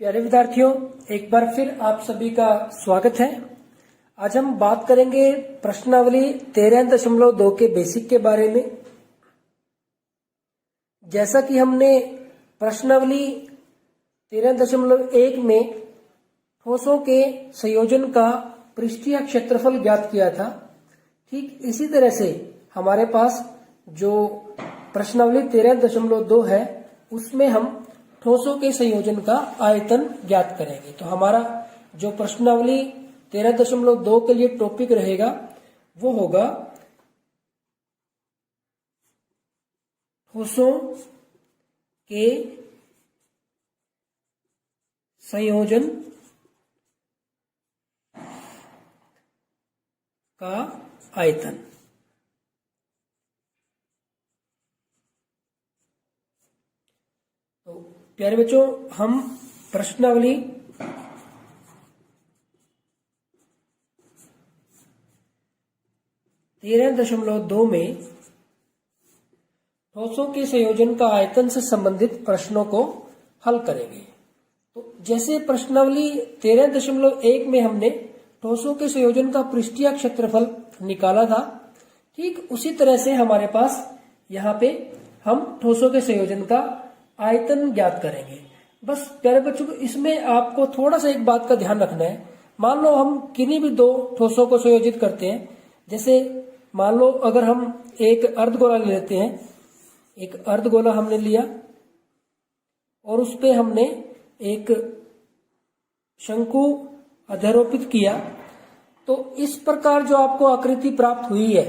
प्यारे विद्यार्थियों, एक बार फिर आप सभी का स्वागत है। आज हम बात करेंगे प्रश्नावली 13.2 के बेसिक के बारे में। जैसा कि हमने प्रश्नावली 13.1 में ठोसों के संयोजन का पृष्ठीय क्षेत्रफल ज्ञात किया था, ठीक इसी तरह से हमारे पास जो प्रश्नावली 13.2 है उसमें हम ठोसों के संयोजन का आयतन ज्ञात करेंगे। तो हमारा जो प्रश्नावली 13.2 के लिए टॉपिक रहेगा वो होगा ठोसों के संयोजन का आयतन। तो प्यारे बच्चों, हम प्रश्नावली 13.2 में ठोसों के संयोजन का आयतन से संबंधित प्रश्नों को हल करेंगे। तो जैसे प्रश्नावली 13.1 में हमने ठोसों के संयोजन का पृष्ठीय क्षेत्रफल निकाला था, ठीक उसी तरह से हमारे पास यहाँ पे हम ठोसों के संयोजन का आयतन ज्ञात करेंगे। बस प्यारे बच्चों, इसमें आपको थोड़ा सा एक बात का ध्यान रखना है। मान लो हम किन्हीं भी दो ठोसों को संयोजित करते हैं। जैसे मान लो अगर हम एक अर्धगोला ले लेते हैं, एक अर्धगोला हमने लिया और उस पे हमने एक शंकु अध्यारोपित किया, तो इस प्रकार जो आपको आकृति प्राप्त हुई है,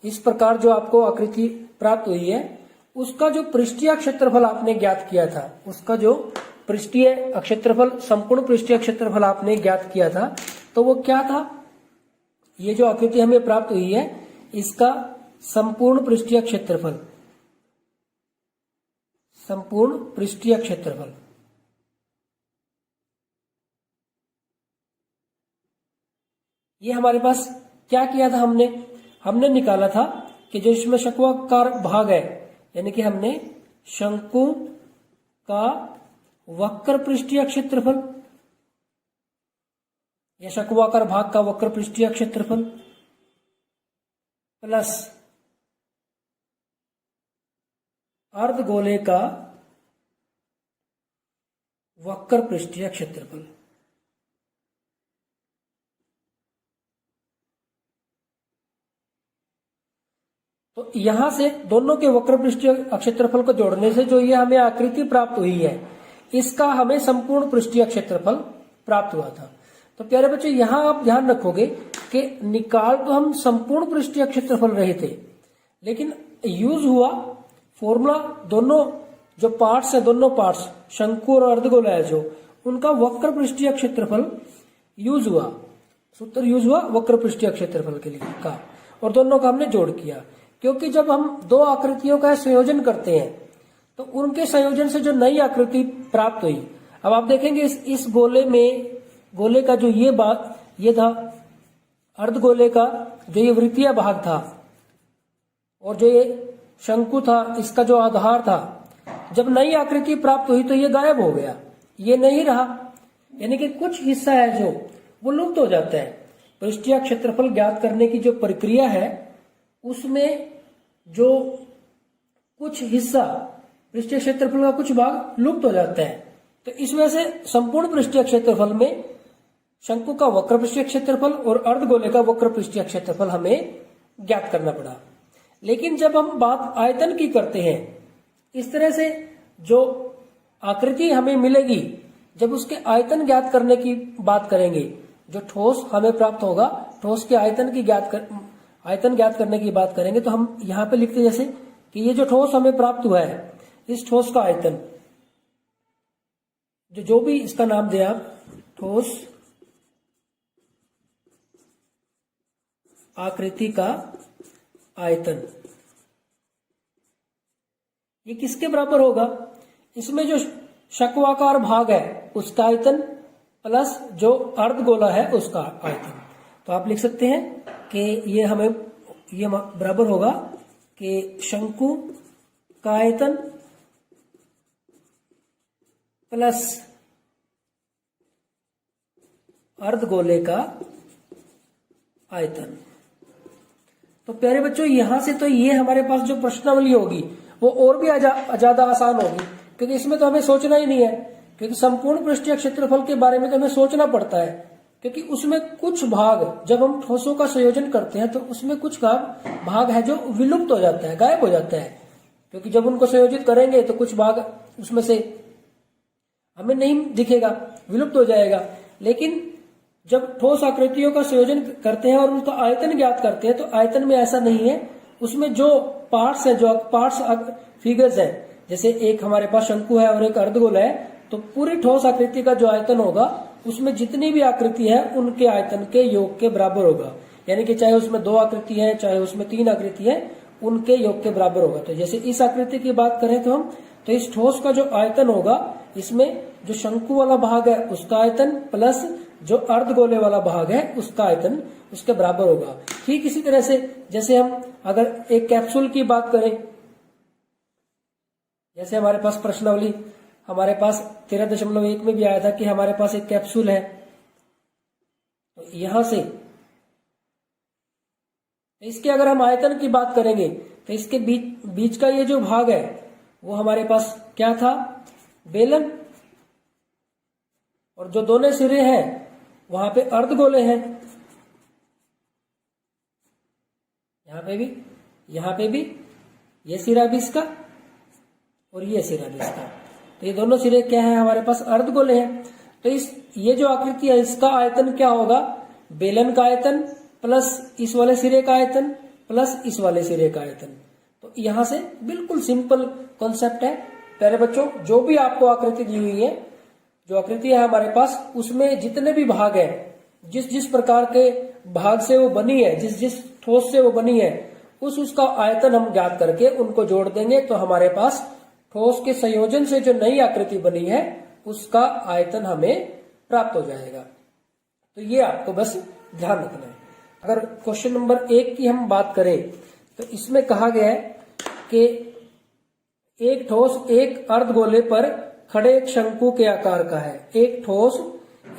इस प्रकार जो आपको आकृति प्राप्त हुई है, उसका जो पृष्ठीय क्षेत्रफल आपने ज्ञात किया था, उसका जो पृष्ठीय क्षेत्रफल, संपूर्ण पृष्ठीय क्षेत्रफल आपने ज्ञात किया था, तो वो क्या था? ये जो आकृति हमें प्राप्त हुई है, इसका संपूर्ण पृष्ठीय क्षेत्रफल, संपूर्ण पृष्ठीय क्षेत्रफल। ये हमारे पास क्या किया था? हमने निकाला था कि जो इसमें शंक्वाकार भाग है, यानी कि हमने शंकु का वक्र पृष्ठीय क्षेत्रफल या शंक्वाकार भाग का वक्र पृष्ठीय क्षेत्रफल प्लस अर्धगोले का वक्र पृष्ठीय क्षेत्रफल। तो यहां से दोनों के वक्र पृष्ठीय क्षेत्रफल को जोड़ने से जो ये हमें आकृति प्राप्त हुई है, इसका हमें संपूर्ण पृष्ठीय क्षेत्रफल प्राप्त हुआ था। तो प्यारे बच्चों, यहां आप ध्यान रखोगे कि निकाल तो हम संपूर्ण पृष्ठीय क्षेत्रफल रहे थे, लेकिन यूज हुआ फॉर्मूला, दोनों जो पार्ट्स है, दोनों पार्ट्स शंकु और अर्धगोला है, जो उनका वक्र पृष्ठीय क्षेत्रफल यूज हुआ, सूत्र यूज हुआ वक्र पृष्ठीय क्षेत्रफल के लिए का, और दोनों का हमने जोड़ किया। क्योंकि जब हम दो आकृतियों का संयोजन करते हैं तो उनके संयोजन से जो नई आकृति प्राप्त हुई, अब आप देखेंगे इस गोले का जो ये था अर्धगोले का, जो ये वृत्तीय भाग था और जो ये शंकु था, इसका जो आधार था, जब नई आकृति प्राप्त हुई तो ये गायब हो गया, ये नहीं रहा। यानी कि कुछ हिस्सा है जो वो लुप्त हो जाता है। पृष्ठीय क्षेत्रफल ज्ञात करने की जो प्रक्रिया है उसमें जो कुछ हिस्सा पृष्ठीय क्षेत्रफल का कुछ भाग लुप्त हो जाता है, तो इस वजह से संपूर्ण पृष्ठीय क्षेत्रफल में शंकु का वक्र पृष्ठीय क्षेत्रफल और अर्धगोले का वक्र पृष्ठीय क्षेत्रफल हमें ज्ञात करना पड़ा। लेकिन जब हम बात आयतन की करते हैं, इस तरह से जो आकृति हमें मिलेगी, जब उसके आयतन ज्ञात करने की बात करेंगे, जो ठोस हमें प्राप्त होगा, ठोस के आयतन ज्ञात करने की बात करेंगे, तो हम यहां पे लिखते जैसे कि ये जो ठोस हमें प्राप्त हुआ है, इस ठोस का आयतन, जो भी इसका नाम दे आप, ठोस आकृति का आयतन, ये किसके बराबर होगा? इसमें जो शंक्वाकार भाग है उसका आयतन प्लस जो अर्धगोला है उसका आयतन। तो आप लिख सकते हैं कि ये बराबर होगा कि शंकु का आयतन प्लस अर्धगोले का आयतन। तो प्यारे बच्चों यहां से तो ये हमारे पास जो प्रश्नावली होगी वो और भी ज्यादा आसान होगी, क्योंकि इसमें तो हमें सोचना ही नहीं है, क्योंकि संपूर्ण पृष्ठीय क्षेत्रफल के बारे में तो हमें सोचना पड़ता है, क्योंकि उसमें कुछ भाग जब हम ठोसों का संयोजन करते हैं तो उसमें कुछ भाग है जो विलुप्त हो जाता है, गायब हो जाता है, क्योंकि जब उनको संयोजित करेंगे तो कुछ भाग उसमें से हमें नहीं दिखेगा, विलुप्त हो जाएगा। लेकिन जब ठोस आकृतियों का संयोजन करते हैं और उनका आयतन ज्ञात करते हैं तो आयतन में ऐसा नहीं है, उसमें जो पार्ट्स हैं, जो पार्ट्स फिगर्स हैं, जैसे एक हमारे पास शंकु है और एक अर्धगोला है, तो पूरी ठोस आकृति का जो आयतन होगा उसमें जितनी भी आकृति है उनके आयतन के योग के बराबर होगा, यानी कि चाहे उसमें 2 आकृति है चाहे उसमें 3 आकृति है, उनके योग के बराबर होगा। तो जैसे इस आकृति की बात करें तो हम तो इस ठोस का जो आयतन होगा इसमें जो शंकु वाला भाग है उसका आयतन प्लस जो अर्धगोले वाला भाग है उसका आयतन उसके बराबर होगा। ठीक इसी तरह से जैसे हम अगर एक कैप्सूल की बात करें, जैसे हमारे पास प्रश्नावली हमारे पास 13.1 में भी आया था कि हमारे पास एक कैप्सूल है, तो यहां से इसके अगर हम आयतन की बात करेंगे तो इसके बीच का ये जो भाग है वो हमारे पास क्या था, बेलन, और जो दोनों सिरे हैं वहां पे अर्धगोले हैं, यहां पे भी ये सिरा भी इसका और ये सिरा भी इसका, तो ये दोनों सिरे क्या है हमारे पास अर्धगोले हैं। तो ये जो आकृति है इसका आयतन क्या होगा, बेलन का आयतन प्लस इस वाले सिरे का आयतन प्लस इस वाले सिरे का आयतन। तो यहां से बिल्कुल सिंपल कॉन्सेप्ट है प्यारे बच्चों, जो भी आपको आकृति दी हुई है, जो आकृति है हमारे पास उसमें जितने भी भाग है, जिस जिस प्रकार के भाग से वो बनी है, जिस जिस ठोस से वो बनी है, उसका आयतन हम ज्ञात करके उनको जोड़ देंगे तो हमारे पास ठोस के संयोजन से जो नई आकृति बनी है उसका आयतन हमें प्राप्त हो जाएगा। तो ये आपको बस ध्यान रखना है। अगर क्वेश्चन नंबर 1 की हम बात करें तो इसमें कहा गया है कि एक ठोस एक अर्धगोले पर खड़े एक शंकु के आकार का है। एक ठोस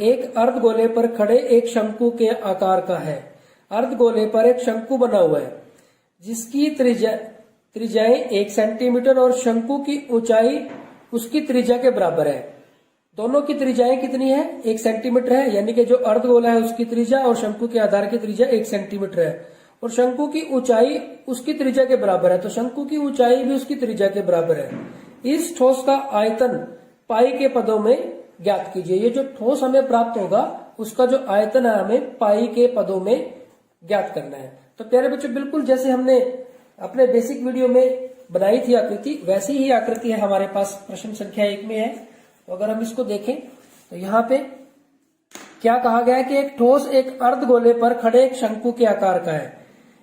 एक अर्धगोले पर खड़े एक शंकु के आकार का है। अर्धगोले पर एक शंकु बना हुआ है जिसकी त्रिज्याएं 1 सेंटीमीटर और शंकु की ऊंचाई उसकी त्रिज्या के बराबर है। दोनों की त्रिज्याएं कितनी है, 1 सेंटीमीटर है, यानी कि जो अर्धगोला है उसकी त्रिज्या और शंकु के आधार की त्रिज्या 1 सेंटीमीटर है, और शंकु की ऊंचाई उसकी त्रिज्या के बराबर है, तो शंकु की ऊंचाई भी उसकी त्रिज्या के बराबर है। इस ठोस का आयतन पाई के पदों में ज्ञात कीजिए। ये जो ठोस हमें प्राप्त होगा उसका जो आयतन है हमें पाई के पदों में ज्ञात करना है। तो प्यारे बच्चों बिल्कुल जैसे हमने अपने बेसिक वीडियो में बनाई थी आकृति, वैसी ही आकृति है हमारे पास प्रश्न संख्या 1 में है। तो अगर हम इसको देखें तो यहाँ पे क्या कहा गया है कि एक ठोस एक अर्धगोले पर खड़े एक शंकु के आकार का है।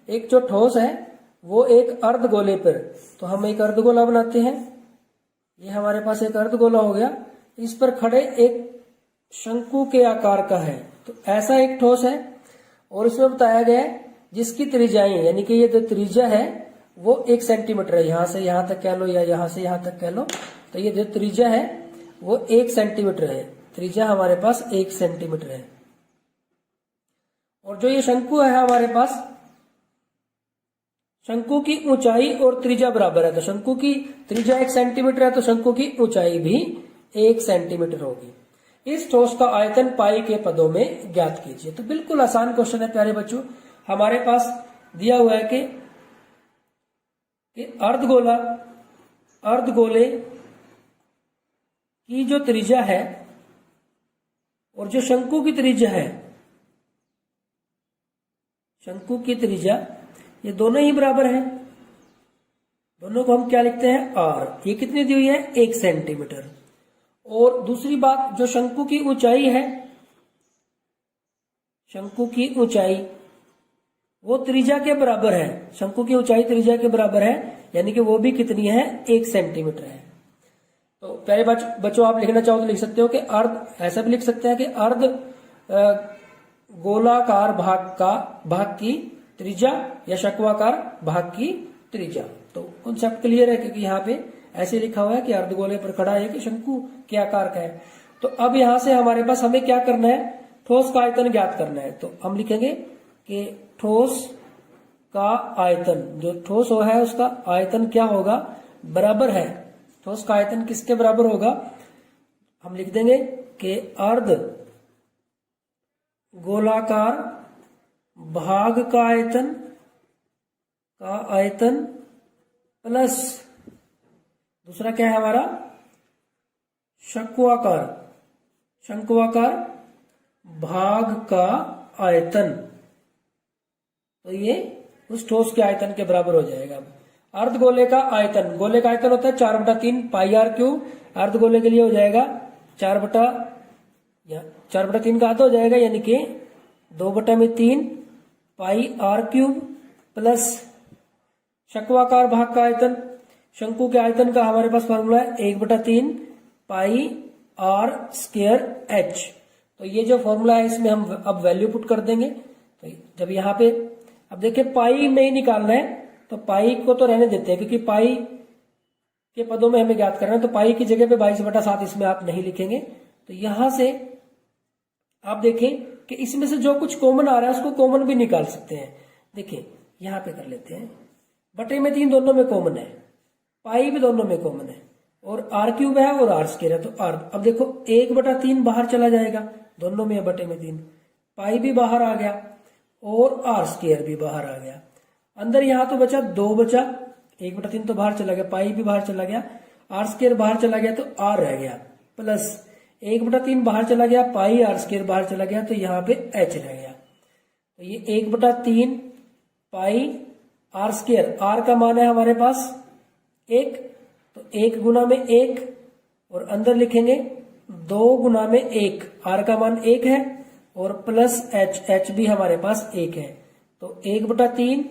एक जो ठोस है वो एक अर्धगोले पर, तो हम एक अर्धगोला बनाते हैं, ये हमारे पास एक अर्धगोला हो गया, इस पर खड़े एक शंकु के आकार का है। तो ऐसा एक ठोस है और इसमें बताया गया है जिसकी त्रिज्याएं, यानी कि ये जो त्रिज्या है वो 1 सेंटीमीटर है, यहां से यहां तक कह लो या यहां से यहां तक कह लो, तो ये जो त्रिज्या है वो 1 सेंटीमीटर है। त्रिज्या हमारे पास 1 सेंटीमीटर है। और जो ये शंकु है हमारे पास, शंकु की ऊंचाई और त्रिज्या बराबर है, तो शंकु की त्रिज्या 1 सेंटीमीटर है तो शंकु की ऊंचाई भी 1 सेंटीमीटर होगी। इस ठोस का आयतन पाई के पदों में ज्ञात कीजिए। तो बिल्कुल आसान क्वेश्चन है प्यारे बच्चों। हमारे पास दिया हुआ है कि अर्धगोले की जो त्रिज्या है और जो शंकु की त्रिज्या है, शंकु की त्रिज्या ये दोनों ही बराबर है। दोनों को हम क्या लिखते हैं, आर। ये कितनी दी हुई है, 1 सेंटीमीटर। और दूसरी बात, जो शंकु की ऊंचाई है, शंकु की ऊंचाई वो त्रिज्या के बराबर है। शंकु की ऊंचाई त्रिज्या के बराबर है, यानी कि वो भी कितनी है, 1 सेंटीमीटर है। तो प्यारे बच्चों आप लिखना चाहो तो लिख सकते हो कि अर्ध, ऐसा भी लिख सकते हैं कि अर्ध गोलाकार भाग की त्रिज्या या शंक्वाकार भाग की त्रिज्या। तो कॉन्सेप्ट क्लियर है, क्योंकि यहाँ पे ऐसे लिखा हुआ है कि अर्धगोले पर खड़ा है कि शंकु के आकार का है। तो अब यहां से हमारे पास हमें क्या करना है, ठोस का आयतन ज्ञात करना है, तो हम लिखेंगे कि ठोस का आयतन, जो ठोस हो है उसका आयतन क्या होगा, बराबर है। ठोस का आयतन किसके बराबर होगा, हम लिख देंगे कि अर्ध गोलाकार भाग का आयतन प्लस दूसरा क्या है हमारा, शंक्वाकार भाग का आयतन, तो ये उस ठोस के आयतन के बराबर हो जाएगा। अर्ध गोले का आयतन, गोले का आयतन होता है 4/3 पाई आर क्यूब, अर्ध गोले के लिए हो जाएगा 4/3 का आधा हो जाएगा, यानी कि 2/3 पाई आर क्यूब प्लस शंक्वाकार भाग का आयतन, शंकु के आयतन का हमारे पास फॉर्मूला है 1/3 पाई आर स्क्वायर एच। तो ये जो फॉर्मूला है इसमें हम अब वैल्यू पुट कर देंगे। तो जब यहाँ पे अब देखिए पाई में ही निकालना है, तो पाई को तो रहने देते हैं क्योंकि पाई के पदों में हमें ज्ञात करना है, तो पाई की जगह पे 22/7 इसमें आप नहीं लिखेंगे। तो यहां से आप देखें कि इसमें से जो कुछ कॉमन आ रहा है उसको कॉमन भी निकाल सकते हैं। देखिए यहां पे कर लेते हैं, बटे में 3 दोनों में कॉमन है, पाई भी दोनों में कॉमन है, और आर क्यूब है और आर स्क्वायर है, तो आर, अब देखो 1/3 बाहर चला जाएगा, दोनों में बटे में 3, पाई भी बाहर आ गया और आर स्क्वायर भी बाहर आ गया। अंदर यहां तो बचा 2 बचा, 1/3 तो बाहर चला गया, पाई भी बाहर चला गया, आर स्क्वायर बाहर चला गया, तो आर रह गया, प्लस 1/3 बाहर चला गया, पाई आर स्क्वायर बाहर चला गया, तो यहाँ पे एच रह गया। तो ये 1/3 पाई आर स्क्वायर, आर का मान है हमारे पास 1, तो 1 गुना में 1 और अंदर लिखेंगे 2 गुना में 1, आर का मान 1 है और प्लस एच, एच भी हमारे पास 1 है, तो 1/3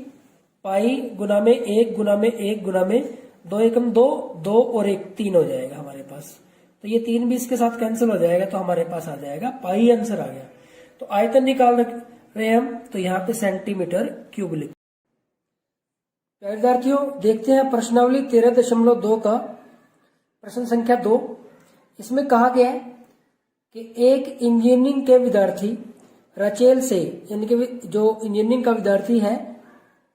पाई गुना में 1 गुना में 1 गुना में 2 एकम 2, 2 और 1 3 हो जाएगा हमारे पास। तो ये 3 भी इसके साथ कैंसिल हो जाएगा, तो हमारे पास आ जाएगा पाई, आंसर आ गया। तो आयतन निकाल रहे हैं हम, तो यहाँ पे सेंटीमीटर क्यूब लिख। विद्यार्थियों देखते हैं प्रश्नावली 13.2 का प्रश्न संख्या 2। इसमें कहा गया है कि एक इंजीनियरिंग के विद्यार्थी रचेल से, यानी कि जो इंजीनियरिंग का विद्यार्थी है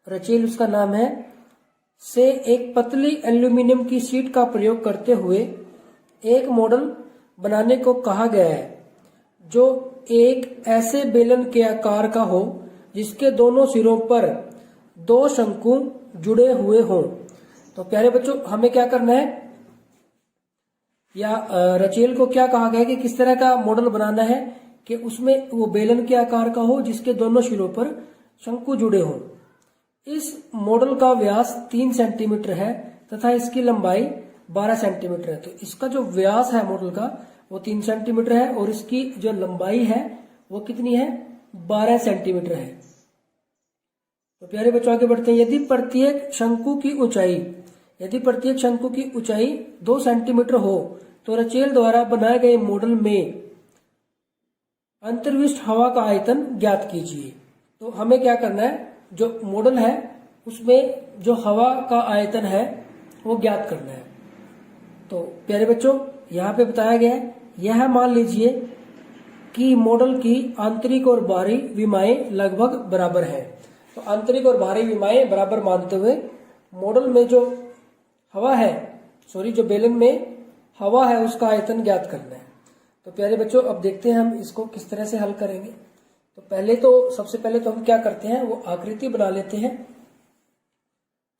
रचेल उसका नाम है, से एक पतली एल्यूमिनियम की शीट का प्रयोग करते हुए एक मॉडल बनाने को कहा गया है जो एक ऐसे बेलन के आकार का हो जिसके दोनों सिरों पर 2 शंकु जुड़े हुए हों। तो प्यारे बच्चों हमें क्या करना है, या रचेल को क्या कहा गया है कि किस तरह का मॉडल बनाना है कि उसमें वो बेलन के आकार का हो जिसके दोनों सिरों पर शंकु जुड़े हों। इस मॉडल का व्यास 3 सेंटीमीटर है तथा इसकी लंबाई 12 सेंटीमीटर है। तो इसका जो व्यास है मॉडल का वो 3 सेंटीमीटर है और इसकी जो लंबाई है वो कितनी है, 12 सेंटीमीटर है। तो प्यारे बच्चों आगे बढ़ते हैं। यदि प्रत्येक शंकु की ऊंचाई 2 सेंटीमीटर हो तो रचेल द्वारा बनाए गए मॉडल में अंतर्विष्ट हवा का आयतन ज्ञात कीजिए। तो हमें क्या करना है, जो मॉडल है उसमें जो हवा का आयतन है वो ज्ञात करना है। तो प्यारे बच्चों यहाँ पे बताया गया है, यह मान लीजिए कि मॉडल की आंतरिक और बाहरी विमाएं लगभग बराबर है। तो आंतरिक और बाहरी विमाएं बराबर मानते हुए मॉडल में जो हवा है, जो बेलन में हवा है उसका आयतन ज्ञात करना है। तो प्यारे बच्चों अब देखते हैं हम इसको किस तरह से हल करेंगे। तो सबसे पहले तो हम क्या करते हैं, वो आकृति बना लेते हैं।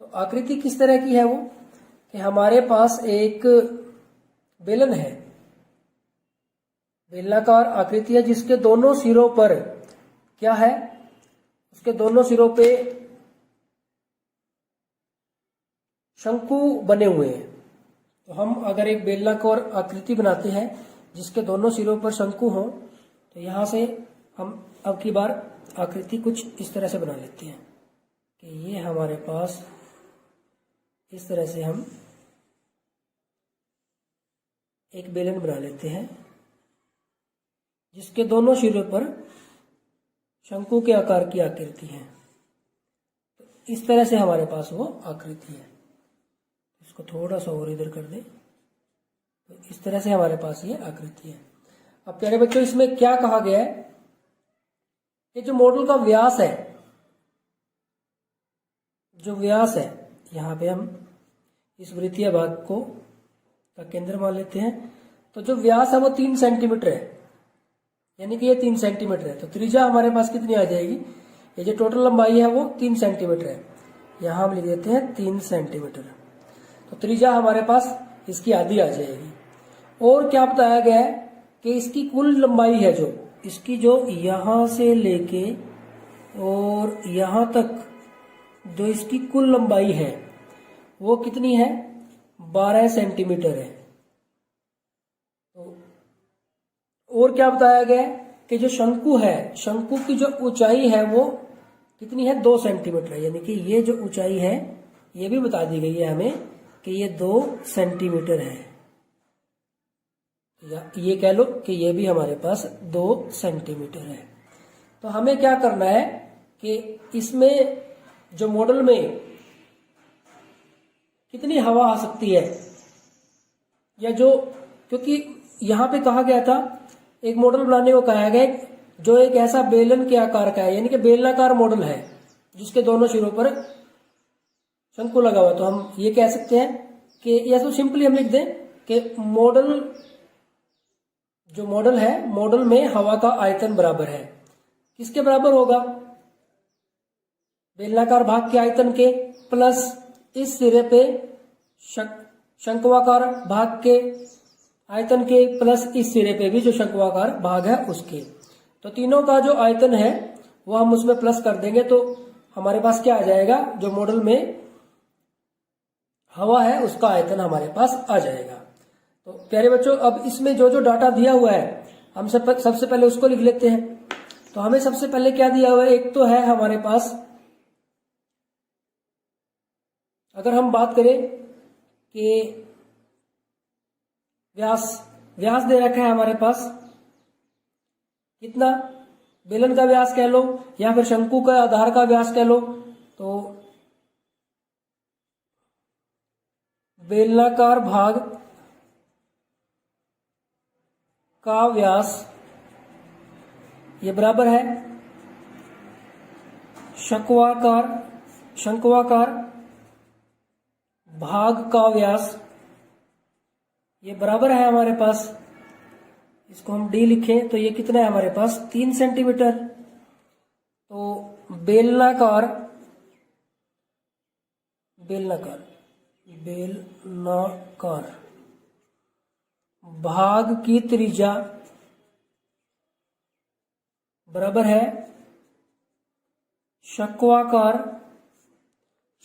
तो आकृति किस तरह की है वो, कि हमारे पास एक बेलन है, बेलनाकार आकृति है जिसके दोनों सिरों पर क्या है, उसके दोनों सिरों पे शंकु बने हुए हैं। तो हम अगर एक बेलनाकार आकृति बनाते हैं जिसके दोनों सिरों पर शंकु हों, तो यहां से हम अब की बार आकृति कुछ इस तरह से बना लेते हैं कि ये हमारे पास इस तरह से हम एक बेलन बना लेते हैं जिसके दोनों सिरों पर शंकु के आकार की आकृति है। तो इस तरह से हमारे पास वो आकृति है। इसको थोड़ा सा और इधर कर दें, तो इस तरह से हमारे पास ये आकृति है। अब प्यारे बच्चों इसमें क्या कहा गया है कि जो मॉडल का व्यास है, जो व्यास है, यहाँ पे हम इस वृत्तीय भाग को का केंद्र मान लेते हैं। तो जो व्यास है वो 3 सेंटीमीटर है, यानी कि ये 3 सेंटीमीटर है। तो त्रिज्या हमारे पास कितनी आ जाएगी, ये जो टोटल लंबाई है वो 3 सेंटीमीटर है। यहाँ हम लिख देते हैं 3 सेंटीमीटर। तो त्रिज्या हमारे पास इसकी आधी आ जाएगी। और क्या बताया गया है कि इसकी कुल लंबाई है, जो इसकी जो यहां से लेके और यहां तक जो इसकी कुल लंबाई है वो कितनी है, 12 सेंटीमीटर है। तो और क्या बताया गया है कि जो शंकु है, शंकु की जो ऊंचाई है वो कितनी है, 2 सेंटीमीटर है। यानी कि ये जो ऊंचाई है ये भी बता दी गई है हमें कि ये 2 सेंटीमीटर है, या ये कह लो कि ये भी हमारे पास 2 सेंटीमीटर है। तो हमें क्या करना है कि इसमें जो मॉडल में कितनी हवा आ सकती है, या जो, क्योंकि यहां पे कहा गया था, एक मॉडल बनाने को कहा गया जो एक ऐसा बेलन के आकार का है, यानी कि बेलनाकार मॉडल है जिसके दोनों सिरों पर शंकु लगा हुआ। तो हम ये कह सकते हैं कि, या तो सिंपली हम लिख दें कि मॉडल, जो मॉडल है, मॉडल में हवा का आयतन बराबर है, किसके बराबर होगा, बेलनाकार भाग के आयतन के प्लस इस सिरे पे शंक्वाकार भाग के आयतन के प्लस इस सिरे पे भी जो शंक्वाकार भाग है उसके। तो तीनों का जो आयतन है वो हम उसमें प्लस कर देंगे, तो हमारे पास क्या आ जाएगा, जो मॉडल में हवा है उसका आयतन हमारे पास आ जाएगा। तो प्यारे बच्चों, अब इसमें जो जो डाटा दिया हुआ है हम सबसे पहले उसको लिख लेते हैं। तो हमें सबसे पहले क्या दिया हुआ है, एक तो है हमारे पास, अगर हम बात करें कि व्यास दे रखा है हमारे पास कितना, बेलन का व्यास कह लो या फिर शंकु का आधार का व्यास कह लो। तो बेलनाकार भाग का व्यास ये बराबर है शंक्वाकार भाग का व्यास, ये बराबर है हमारे पास, इसको हम डी लिखें तो ये कितना है हमारे पास, 3 सेंटीमीटर। तो बेलनाकार भाग की त्रिज्या बराबर है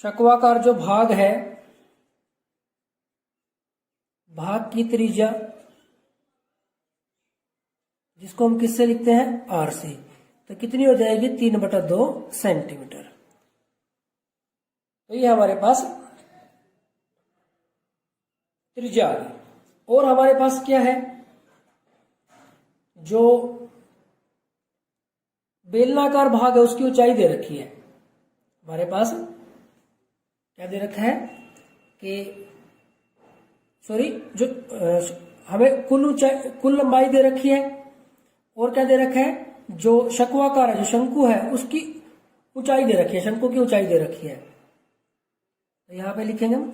शंक्वाकार जो भाग है, भाग की त्रिज्या जिसको हम किससे लिखते हैं, आर से। तो कितनी हो जाएगी, 3/2 सेंटीमीटर। तो ये हमारे पास त्रिज्या आ गई। और हमारे पास क्या है, जो बेलनाकार भाग है उसकी ऊंचाई दे रखी है हमारे पास, क्या दे रखा है कि जो हमें कुल लंबाई दे रखी है, और क्या दे रखा है, जो शंक्वाकार है, जो शंकु है उसकी ऊंचाई दे रखी है, शंकु की ऊंचाई दे रखी है। तो यहां पे लिखेंगे हम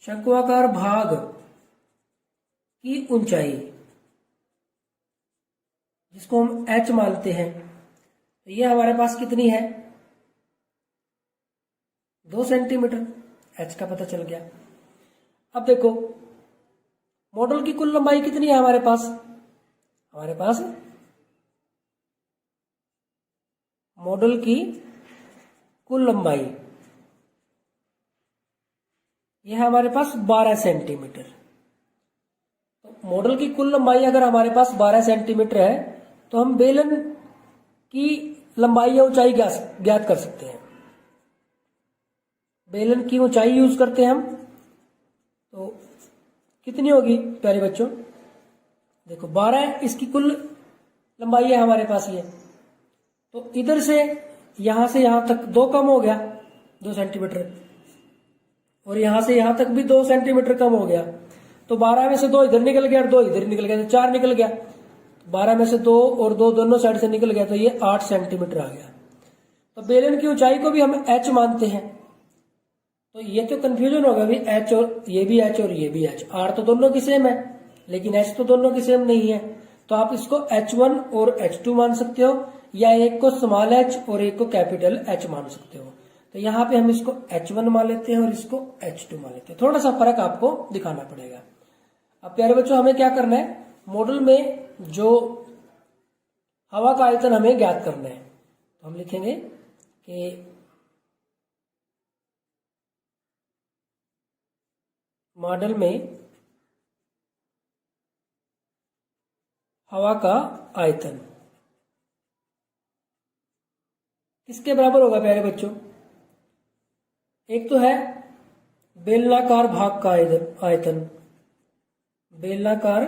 शंक्वाकार भाग की ऊंचाई, जिसको हम h मानते हैं। तो ये हमारे पास कितनी है, 2 सेंटीमीटर, h का पता चल गया। अब देखो मॉडल की कुल लंबाई कितनी है हमारे पास मॉडल की कुल लंबाई यह है हमारे पास 12 सेंटीमीटर। तो मॉडल की कुल लंबाई अगर हमारे पास 12 सेंटीमीटर है तो हम बेलन की लंबाई या ऊंचाई ज्ञात कर सकते हैं। बेलन की ऊंचाई यूज करते हैं हम, तो कितनी होगी प्यारे बच्चों, देखो 12 इसकी कुल लंबाई है हमारे पास ये। तो इधर से यहां तक 2 कम हो गया, 2 सेंटीमीटर, और यहां से यहां तक भी 2 सेंटीमीटर कम हो गया। तो 12 में से 2 इधर निकल गया और 2 इधर निकल गया, तो 4 निकल गया। 12 में से 2 और 2 दोनों साइड से निकल गया तो ये 8 सेंटीमीटर आ गया। तो बेलन की ऊंचाई को भी हम h मानते हैं। तो ये तो कंफ्यूजन होगा भी h और ये भी h और ये भी h, r तो दोनों की सेम है लेकिन h तो दोनों की सेम नहीं है। तो आप इसको h1 और h2 मान सकते हो या एक को स्मॉल h और एक को कैपिटल H मान सकते हो। तो यहाँ पे हम इसको h1 मान लेते हैं और इसको h2 मान लेते हैं। थोड़ा सा फर्क आपको दिखाना पड़ेगा। अब प्यारे बच्चों हमें क्या करना है, मॉडल में जो हवा का आयतन हमें ज्ञात करना है तो हम लिखेंगे कि मॉडल में हवा का आयतन किसके बराबर होगा प्यारे बच्चों, एक तो है बेलनाकार भाग का आयतन, बेलनाकार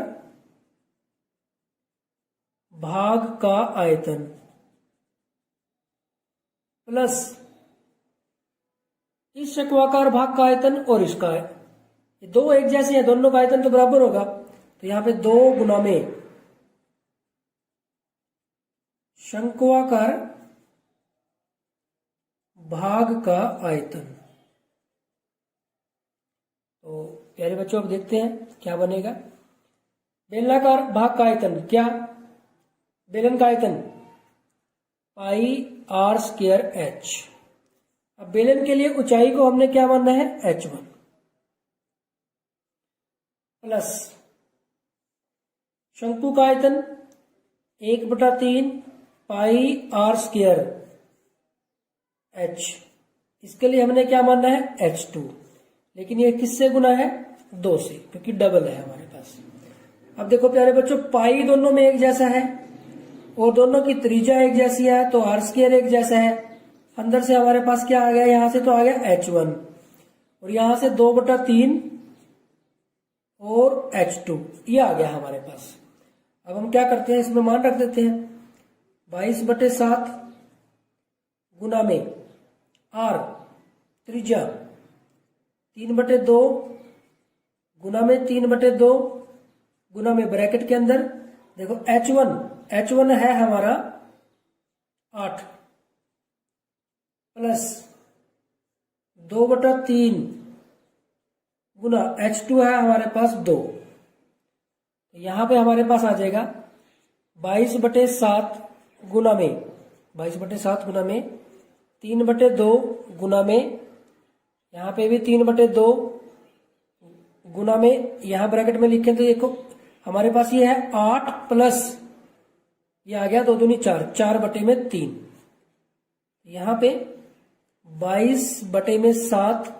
भाग का आयतन प्लस इस शंक्वाकार भाग का आयतन और इसका है, ये दो एक जैसे हैं, दोनों का आयतन तो बराबर होगा। तो यहां पे 2 गुना में शंक्वाकार भाग का आयतन। तो प्यारे बच्चों अब देखते हैं क्या बनेगा। बेलनाकार भाग का आयतन क्या, बेलन का आयतन पाई r स्क्वायर h। अब बेलन के लिए ऊंचाई को हमने क्या मानना है h1 प्लस शंकु का आयतन 1/3 पाई r स्क्वायर h। इसके लिए हमने क्या मानना है h2, लेकिन ये किससे गुना है 2 से, क्योंकि डबल है हमारे पास। अब देखो प्यारे बच्चों पाई दोनों में एक जैसा है और दोनों की त्रिज्या एक जैसी है तो r स्क्वायर एक जैसा है। अंदर से हमारे पास क्या आ गया, यहां से तो आ गया h1 और यहां से 2/3 और h2 ये आ गया हमारे पास। अब हम क्या करते हैं, इसमें मान रख देते हैं 22/7 गुना में r त्रिज्या 3/2 गुना में 3/2 गुना में ब्रैकेट के अंदर देखो h1 है हमारा 8 प्लस 2/3 गुना h2 है हमारे पास 2। यहां पे हमारे पास आ जाएगा 22/7 गुना में 22/7 गुना में 3/2 गुना में यहां पे भी 3/2 गुना में, यहां ब्रैकेट में लिखें तो देखो हमारे पास ये है 8 प्लस ये आ गया 2 दूनी 4, 4/3। यहां पे 22/7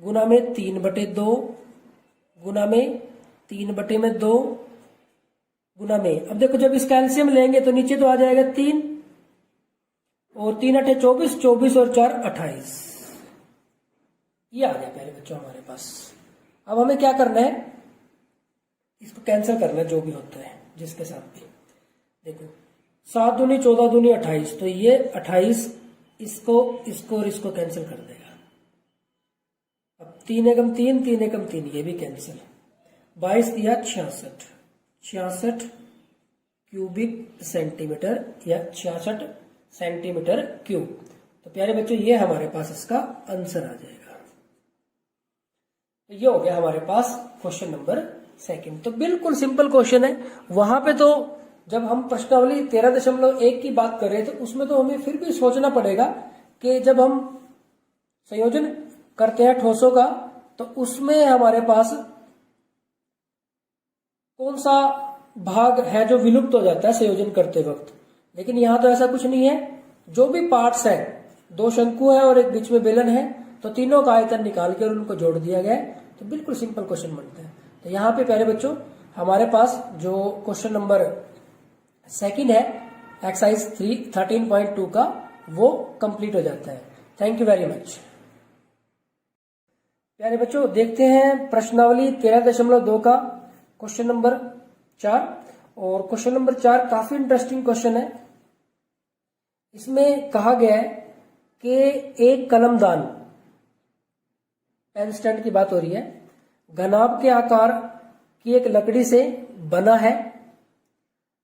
गुना में 3/2 गुना में 3/2 गुना में, अब देखो जब इसका एलसीएम लेंगे तो नीचे तो आ जाएगा 3 और 3 8 24, 24 और 4 28, ये आ गया पहले बच्चों हमारे पास। अब हमें क्या करना है, इसको कैंसिल करना है जो भी होता है जिसके साथ भी। देखो 7 दूनी 14 दूनी 28, तो ये 28 इसको और इसको कैंसिल कर देगा। अब 3 एकम 3, 3 एकम 3 ये भी कैंसिल। 22 दिया 66 क्यूबिक सेंटीमीटर या 66 सेंटीमीटर क्यूब। तो प्यारे बच्चों ये हमारे पास इसका आंसर आ जाएगा। तो ये हो गया हमारे पास क्वेश्चन नंबर 2। तो बिल्कुल सिंपल क्वेश्चन है। वहां पे तो जब हम प्रश्नावली 13.1 की बात कर रहे थे उसमें तो हमें फिर भी सोचना पड़ेगा कि जब हम संयोजन करते हैं ठोसों का तो उसमें हमारे पास कौन सा भाग है जो विलुप्त हो जाता है संयोजन करते वक्त। लेकिन यहां तो ऐसा कुछ नहीं है, जो भी पार्ट्स है, 2 शंकु है और एक बीच में बेलन है, तो तीनों का आयतन निकाल के उनको जोड़ दिया गया है। तो बिल्कुल सिंपल क्वेश्चन बनता है। तो यहाँ पे प्यारे बच्चों हमारे पास जो क्वेश्चन नंबर 2 है एक्सरसाइज 13.2 का वो कंप्लीट हो जाता है। Thank you very much. प्यारे बच्चों देखते हैं प्रश्नावली 13.2 का क्वेश्चन नंबर 4। और क्वेश्चन नंबर 4 काफी इंटरेस्टिंग क्वेश्चन है। इसमें कहा गया है कि एक कलमदान, पेन स्टैंड की बात हो रही है, घनाभ के आकार की एक लकड़ी से बना है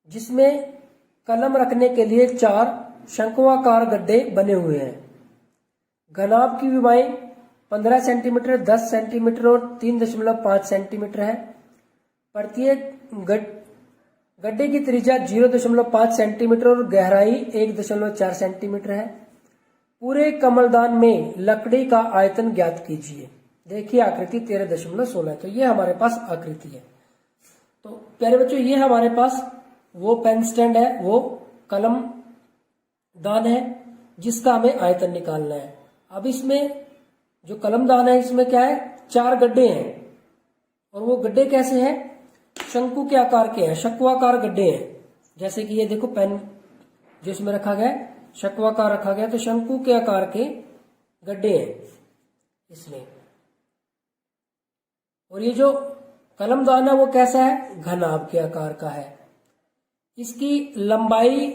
जिसमें कलम रखने के लिए 4 शंक्वाकार गड्ढे बने हुए हैं। घनाभ की विमाएं 15 सेंटीमीटर, 10 सेंटीमीटर और 3.5 सेंटीमीटर है। प्रत्येक गड्ढे की त्रिज्या 0.5 सेंटीमीटर और गहराई 1.4 सेंटीमीटर है। पूरे कमलदान में लकड़ी का आयतन ज्ञात कीजिए। देखिए आकृति 13.16 है। तो ये हमारे पास आकृति है। तो प्यारे बच्चों, ये हमारे पास वो पेन स्टैंड है, वो कलम दान है जिसका हमें आयतन निकालना है। अब इसमें जो कलम दान है इसमें क्या है, 4 गड्ढे हैं और वो गड्ढे कैसे हैं, शंकु के आकार के हैं, शंक्वाकार गड्ढे हैं। जैसे कि ये देखो पेन जो इसमें रखा गया है शंक्वाकार रखा गया, तो शंकु के आकार के गड्ढे हैं इसमें। और ये जो कलमदान है वो कैसा है, घनाभ के आकार का है। इसकी लंबाई,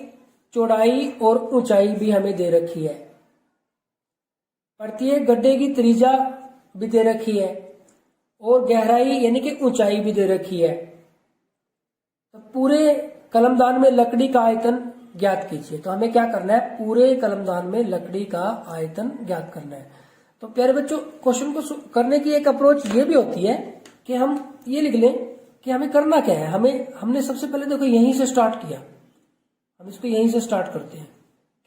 चौड़ाई और ऊंचाई भी हमें दे रखी है। प्रत्येक गड्ढे की त्रिज्या भी दे रखी है और गहराई यानी कि ऊंचाई भी दे रखी है। तो पूरे कलमदान में लकड़ी का आयतन ज्ञात कीजिए। तो हमें क्या करना है, पूरे कलमदान में लकड़ी का आयतन ज्ञात करना है। तो प्यारे बच्चों, क्वेश्चन को करने की एक अप्रोच ये भी होती है कि हम ये लिख लें कि हमें करना क्या है। हमने सबसे पहले देखो यहीं से स्टार्ट किया, हम इसको यहीं से स्टार्ट करते हैं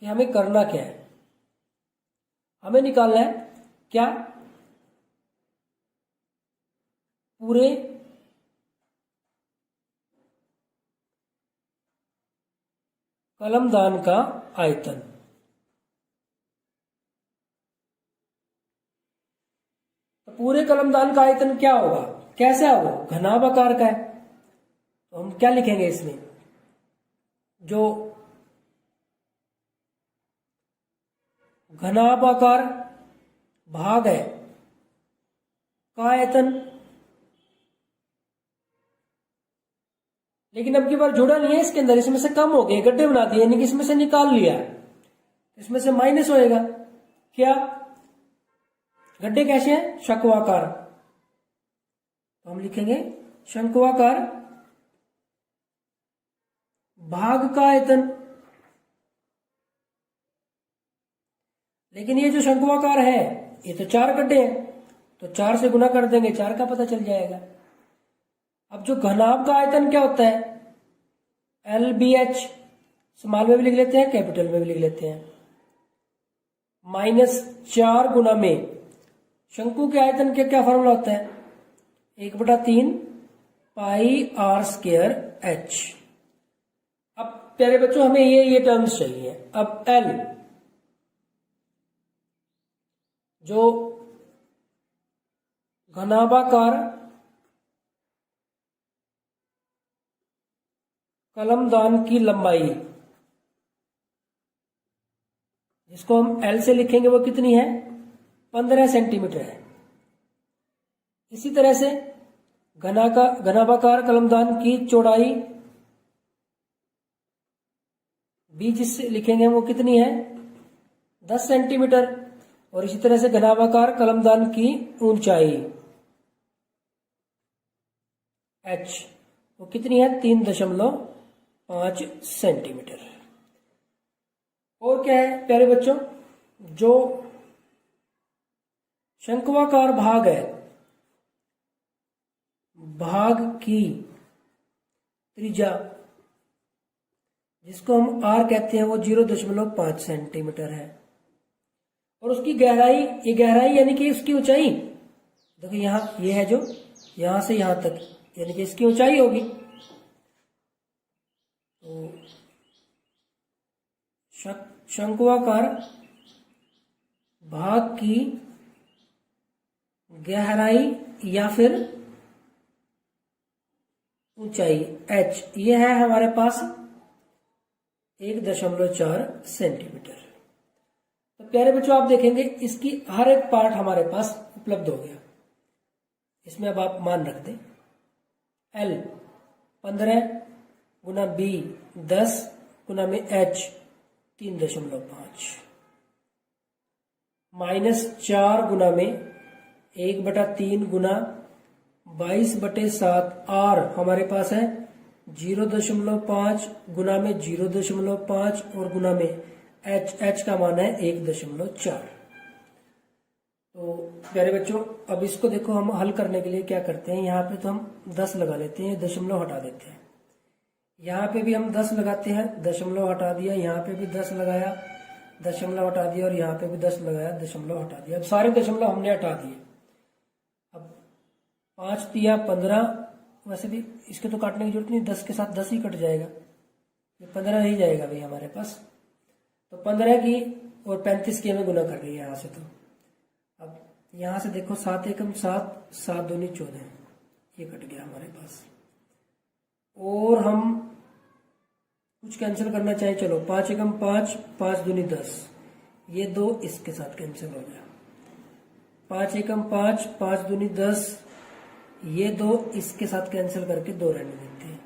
कि हमें करना क्या है। हमें निकालना है क्या, पूरे कलमदान का आयतन। तो पूरे कलमदान का आयतन क्या होगा, कैसा है वो, घनाभ आकार का है। तो हम क्या लिखेंगे इसमें, जो घनाभ आकार भाग है का आयतन, लेकिन अब की बार जुड़ा नहीं है इसके अंदर, इसमें से कम हो गए, गड्ढे बना दिए, यानी कि इसमें से निकाल लिया, इसमें से माइनस होएगा। क्या, गड्ढे कैसे हैं, शंक्वाकार। तो हम लिखेंगे शंक्वाकार भाग का आयतन। लेकिन ये जो शंक्वाकार है ये तो 4 गड्ढे हैं, तो 4 से गुना कर देंगे, 4 का पता चल जाएगा। अब जो घनाभ का आयतन क्या होता है, LBH, स्मॉल में भी लिख लेते हैं, कैपिटल में भी लिख लेते हैं, -4 गुना में शंकु के आयतन के क्या फॉर्मूला होता है, 1/3 पाई r स्क्वायर h। अब प्यारे बच्चों हमें ये टर्म्स चाहिए। अब L जो घनाभाकार कलमदान की लंबाई, जिसको हम L से लिखेंगे, वो कितनी है, 15 सेंटीमीटर है। इसी तरह से घनाभाकार कलमदान की चौड़ाई भी जिससे लिखेंगे वो कितनी है, 10 सेंटीमीटर। और इसी तरह से घनाभाकार कलमदान की ऊंचाई h वो कितनी है, 3.5 सेंटीमीटर। और क्या है प्यारे बच्चों, जो शंक्वाकार भाग है, भाग की त्रिज्या जिसको हम r कहते हैं वो 0.5 सेंटीमीटर है। और उसकी गहराई, ये गहराई यानी कि उसकी ऊंचाई, देखो यहाँ ये है जो यहां से यहां तक, यानी कि इसकी ऊंचाई होगी। तो शंक्वाकार भाग की गहराई या फिर ऊंचाई h, ये है हमारे पास 1.4 सेंटीमीटर। तो प्यारे बच्चों आप देखेंगे इसकी हर एक पार्ट हमारे पास उपलब्ध हो गया। इसमें अब आप मान रख दें, L 15 गुना B 10 गुना में H 3.5 -4 गुना में 1/3 गुना 22/7 R हमारे पास है 0.5 गुना में 0.5 और गुना में h का मान है 1.4। तो प्यारे बच्चों, अब इसको देखो, हम हल करने के लिए क्या करते हैं, यहाँ पे तो हम 10 लगा लेते हैं, दशमलव हटा देते हैं। यहाँ पे भी हम 10 लगाते हैं, दशमलव हटा दिया, यहाँ पे भी 10 लगाया, दशमलव हटा दिया, और यहाँ पे भी 10 लगाया, दशमलव हटा दिया। अब सारे दशमलव हमने हटा दिए। अब 5 दिया 15, वैसे भी इसके तो काटने की जरूरत नहीं, 10 के साथ 10 ही कट जाएगा, ये 15 ही जाएगा भाई हमारे पास। तो 15 की और 35 की हमें गुना कर रही है यहाँ से। तो अब यहाँ से देखो, 7 एकम 7, 7 दूनी 14, ये कट गया हमारे पास। और हम कुछ कैंसिल करना चाहे, चलो 5 एकम 5, 5 दूनी 10, ये 2 इसके साथ कैंसिल हो गया। 5 एकम 5, 5 दूनी 10, ये 2 इसके साथ कैंसिल करके 2 रहने देते हैं।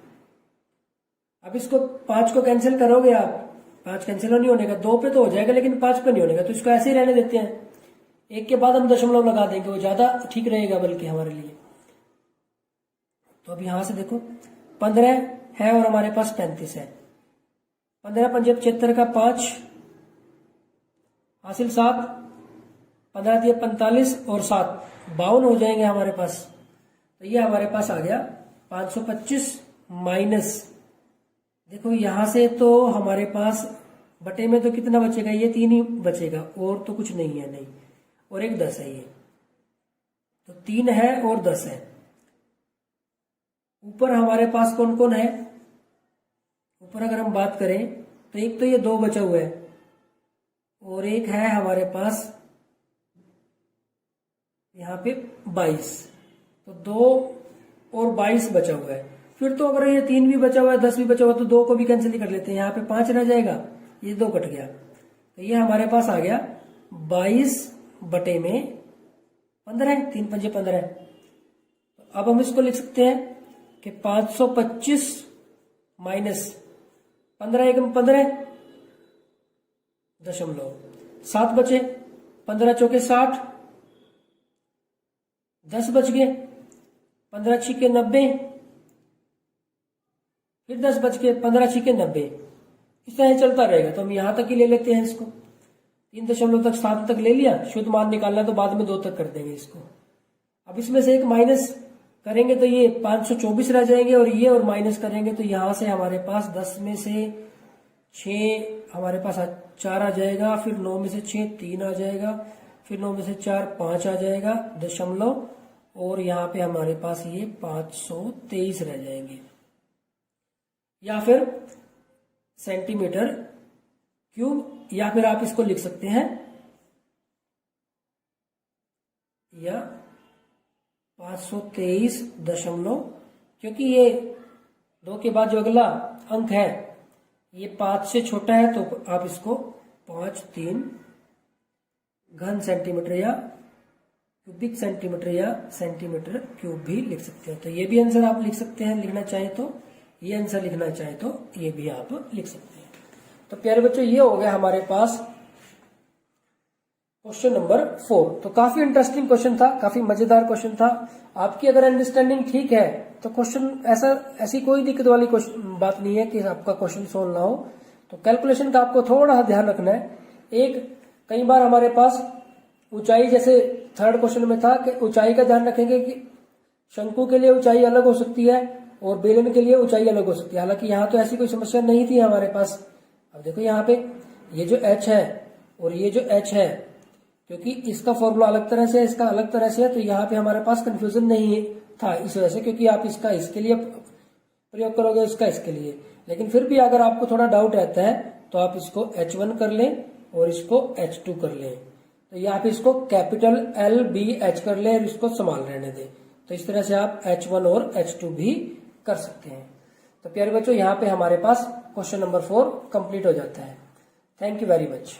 अब इसको 5 को कैंसिल करोगे आप, 5 कैंसिल नहीं होने का, 2 पे तो हो जाएगा लेकिन 5 पे नहीं होने का, तो इसको ऐसे ही रहने देते हैं। एक के बाद हम दशमलव लगा देंगे, वो ज्यादा ठीक रहेगा बल्कि हमारे लिए। तो अब यहां से देखो, 15 है और हमारे पास 35 है। 15 पंजे 75 का 5 हासिल 7, 15 दिए 45 और 7 52 हो जाएंगे हमारे पास। तो ये हमारे पास आ गया 525 माइनस, देखो यहां से तो हमारे पास बटे में तो कितना बचेगा, ये 3 ही बचेगा, और तो कुछ नहीं है, नहीं, और एक 10 है, ये तो 3 है और 10 है। ऊपर हमारे पास कौन कौन है, ऊपर अगर हम बात करें तो एक तो ये 2 बचा हुआ है, और एक है हमारे पास यहाँ पे 22, तो 2 और 22 बचा हुआ है। फिर तो अगर ये 3 भी बचा हुआ है, 10 भी बचा हुआ है, तो 2 को भी कैंसिल ही कर लेते हैं, यहाँ पे 5 रह जाएगा, ये 2 कट गया, तो ये हमारे पास आ गया 22 बटे में 15, 3 पंजे 15। तो अब हम इसको लिख सकते हैं कि 525 माइनस 15 एकम 15 दशमलव 7 बचे, 15 चौके 60, 10 बच गए, 15 छिके 90, फिर 10 बच के 15 छिके 90, इस तरह चलता रहेगा। तो हम यहां तक ही ले लेते हैं इसको, 3 दशमलव तक 7 तक ले लिया, शुद्ध मान निकालना तो बाद में 2 तक कर देंगे इसको। अब इसमें से एक माइनस करेंगे तो ये 524 रह जाएंगे, और ये और माइनस करेंगे तो यहां से हमारे पास 10 में से 6 हमारे पास 4 आ जाएगा, फिर 9 में से 6 3 आ जाएगा, फिर 9 में से 4 5 आ जाएगा दशमलव, और यहाँ पे हमारे पास ये 523 रह जाएंगे, या फिर सेंटीमीटर क्यूब, या फिर आप इसको लिख सकते हैं या 523 दशमलव, क्योंकि ये 2 के बाद जो अगला अंक है ये 5 से छोटा है, तो आप इसको 5-3 घन सेंटीमीटर या क्यूबिक सेंटीमीटर या सेंटीमीटर क्यूब भी लिख सकते हैं। तो ये भी आंसर आप लिख सकते हैं, लिखना चाहे तो ये आंसर लिखना चाहे तो ये भी आप लिख सकते हैं। तो प्यारे बच्चों, ये हो गया हमारे पास क्वेश्चन नंबर 4। तो काफी इंटरेस्टिंग क्वेश्चन था, काफी मजेदार क्वेश्चन था। आपकी अगर अंडरस्टैंडिंग ठीक है तो क्वेश्चन ऐसी कोई दिक्कत वाली बात नहीं है कि आपका क्वेश्चन सोल्व ना हो। तो कैलकुलेशन का आपको थोड़ा ध्यान रखना है। कई बार हमारे पास ऊंचाई, जैसे थर्ड क्वेश्चन में था कि ऊंचाई का ध्यान रखेंगे कि शंकु के लिए ऊंचाई अलग हो सकती है और बेलन के लिए ऊंचाई अलग हो सकती है। हालांकि यहाँ तो ऐसी कोई समस्या नहीं थी हमारे पास। अब देखो यहाँ पे ये जो h है और ये जो h है, क्योंकि इसका फॉर्मूला अलग तरह से है, इसका अलग तरह से है, तो यहाँ पे हमारे पास कंफ्यूजन नहीं था इस वजह से, क्योंकि आप इसका इसके लिए प्रयोग करोगे, इसका इसके लिए। लेकिन फिर भी अगर आपको थोड़ा डाउट रहता है तो आप इसको H1 कर लें और इसको H2 कर लें। तो यहाँ पे इसको कैपिटल LBH कर लें और इसको समान रहने दें। तो इस तरह से आप H1 और H2 भी कर सकते हैं। तो प्यारे बच्चों, यहाँ पे हमारे पास क्वेश्चन नंबर 4 कंप्लीट हो जाता है। Thank you very much.